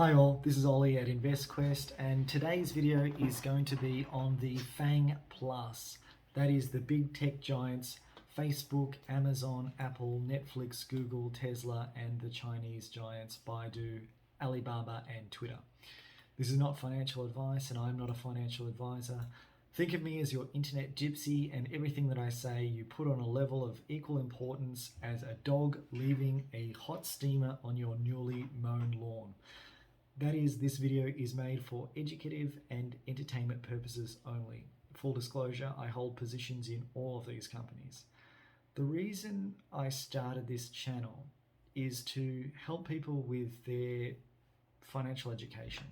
Hi all, this is Ollie at InvestQuest, and today's video is going to be on the FANG Plus. That is the big tech giants Facebook, Amazon, Apple, Netflix, Google, Tesla, and the Chinese giants Baidu, Alibaba, and Twitter. This is not financial advice, and I'm not a financial advisor. Think of me as your internet gypsy, and everything that I say you put on a level of equal importance as a dog leaving a hot steamer on your newly mown lawn. That is, this video is made for educative and entertainment purposes only. Full disclosure, I hold positions in all of these companies. The reason I started this channel is to help people with their financial education.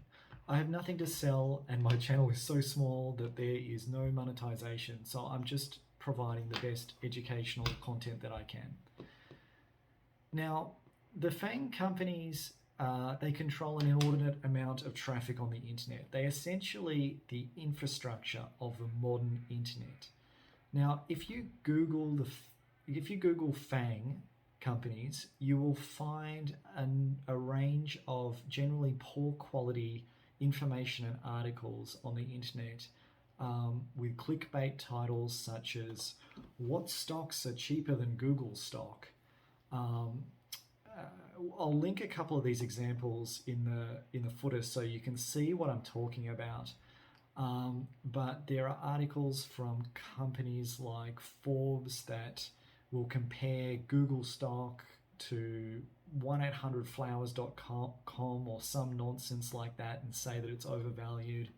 I have nothing to sell, and my channel is so small that there is no monetization, so I'm just providing the best educational content that I can. Now, the FANG companies, they control an inordinate amount of traffic on the internet. They essentially the infrastructure of the modern internet. Now, if you Google FANG companies, you will find a range of generally poor quality information and articles on the internet with clickbait titles such as "What stocks are cheaper than Google stock?" I'll link a couple of these examples in the footer so you can see what I'm talking about. But there are articles from companies like Forbes that will compare Google stock to 1-800-Flowers.com or some nonsense like that and say that it's overvalued.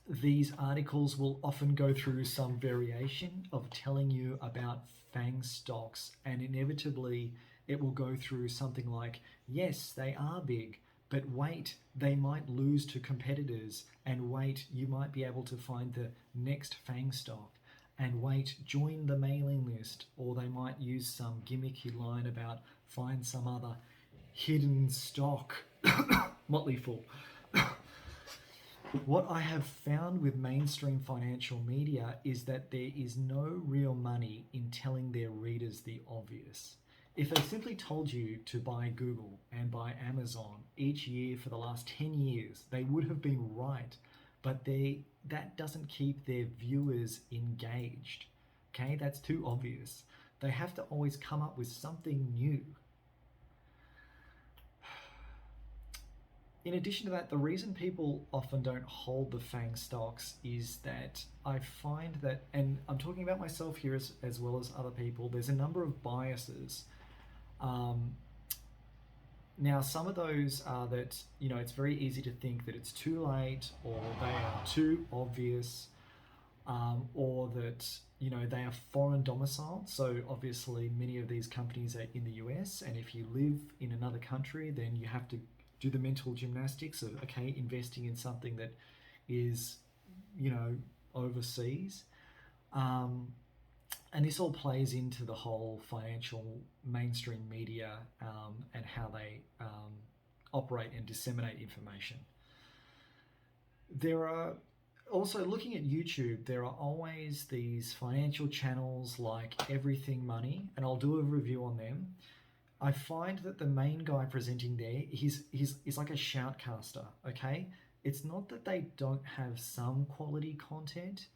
These articles will often go through some variation of telling you about FANG stocks, and inevitably it will go through something like, yes, they are big, but wait, they might lose to competitors, and wait, you might be able to find the next FANG stock, and wait, join the mailing list, or they might use some gimmicky line about find some other hidden stock. Motley Fool. What I have found with mainstream financial media is that there is no real money in telling their readers the obvious. If they simply told you to buy Google and buy Amazon each year for the last 10 years, they would have been right, but that doesn't keep their viewers engaged. Okay, that's too obvious. They have to always come up with something new. In addition to that, the reason people often don't hold the FANG stocks is that I find that, and I'm talking about myself here as well as other people, there's a number of biases. Now, some of those are that, it's very easy to think that it's too late, or they are too obvious, or that, they are foreign domiciled. So obviously many of these companies are in the US, and if you live in another country, then you have to do the mental gymnastics of, okay, investing in something that is, overseas. And this all plays into the whole financial mainstream media and how they operate and disseminate information. There are also, looking at YouTube, there are always these financial channels like Everything Money, and I'll do a review on them. I find that the main guy presenting there, he's like a shoutcaster, okay? It's not that they don't have some quality content,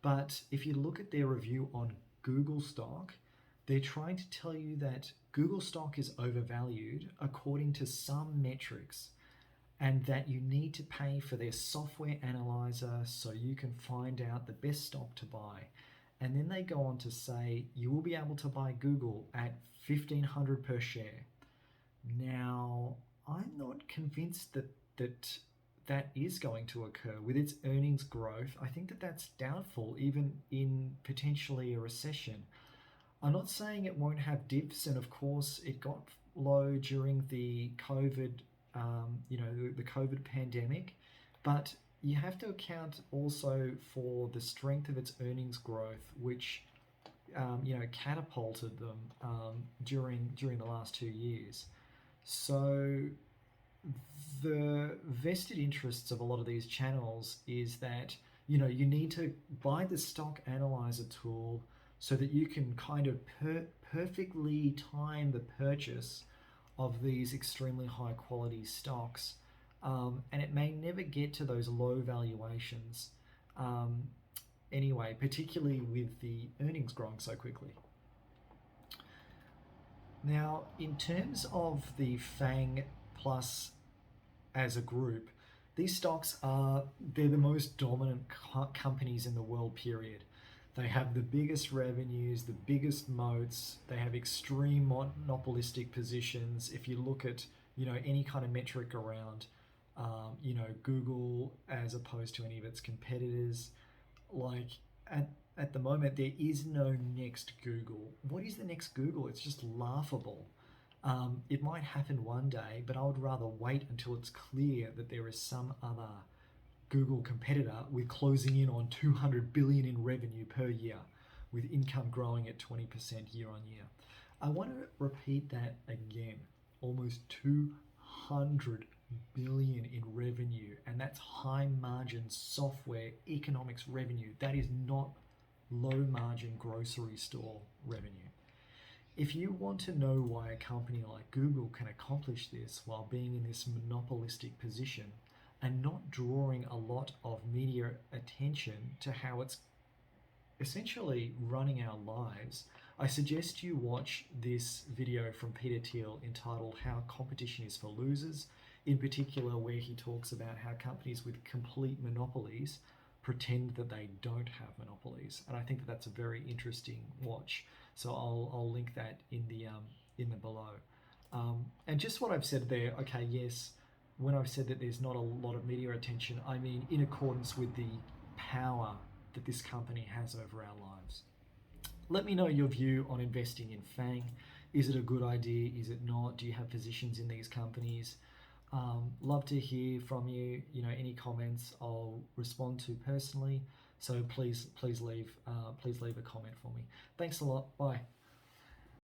but if you look at their review on Google stock, they're trying to tell you that Google stock is overvalued according to some metrics, and that you need to pay for their software analyzer so you can find out the best stock to buy. And then they go on to say you will be able to buy Google at $1,500 per share. Now, I'm not convinced that is going to occur with its earnings growth. I think that that's doubtful, even in potentially a recession. I'm not saying it won't have dips, and of course it got low during the COVID, the COVID pandemic, but you have to account also for the strength of its earnings growth, which catapulted them during the last 2 years. So the vested interests of a lot of these channels is that you need to buy the stock analyzer tool so that you can kind of perfectly time the purchase of these extremely high quality stocks, and it may never get to those low valuations anyway, particularly with the earnings growing so quickly. Now, in terms of the FANG Plus as a group, these stocks they're the most dominant companies in the world, period. They have the biggest revenues, the biggest moats. They have extreme monopolistic positions. If you look at any kind of metric around Google as opposed to any of its competitors, like at the moment there is no next Google. What is the next Google? It's just laughable. It might happen one day, but I would rather wait until it's clear that there is some other Google competitor with closing in on 200 billion in revenue per year, with income growing at 20% year on year. I want to repeat that again. Almost 200 billion in revenue, and that's high margin software economics revenue. That is not low margin grocery store revenue. If you want to know why a company like Google can accomplish this while being in this monopolistic position and not drawing a lot of media attention to how it's essentially running our lives, I suggest you watch this video from Peter Thiel entitled "How Competition is for Losers," in particular where he talks about how companies with complete monopolies pretend that they don't have monopolies. And I think that that's a very interesting watch. So I'll link that in the below. And just what I've said there, okay, yes, when I've said that there's not a lot of media attention, I mean in accordance with the power that this company has over our lives. Let me know your view on investing in FANG. Is it a good idea? Is it not? Do you have positions in these companies? Love to hear from you. Any comments I'll respond to personally. So please leave a comment for me. Thanks a lot. Bye.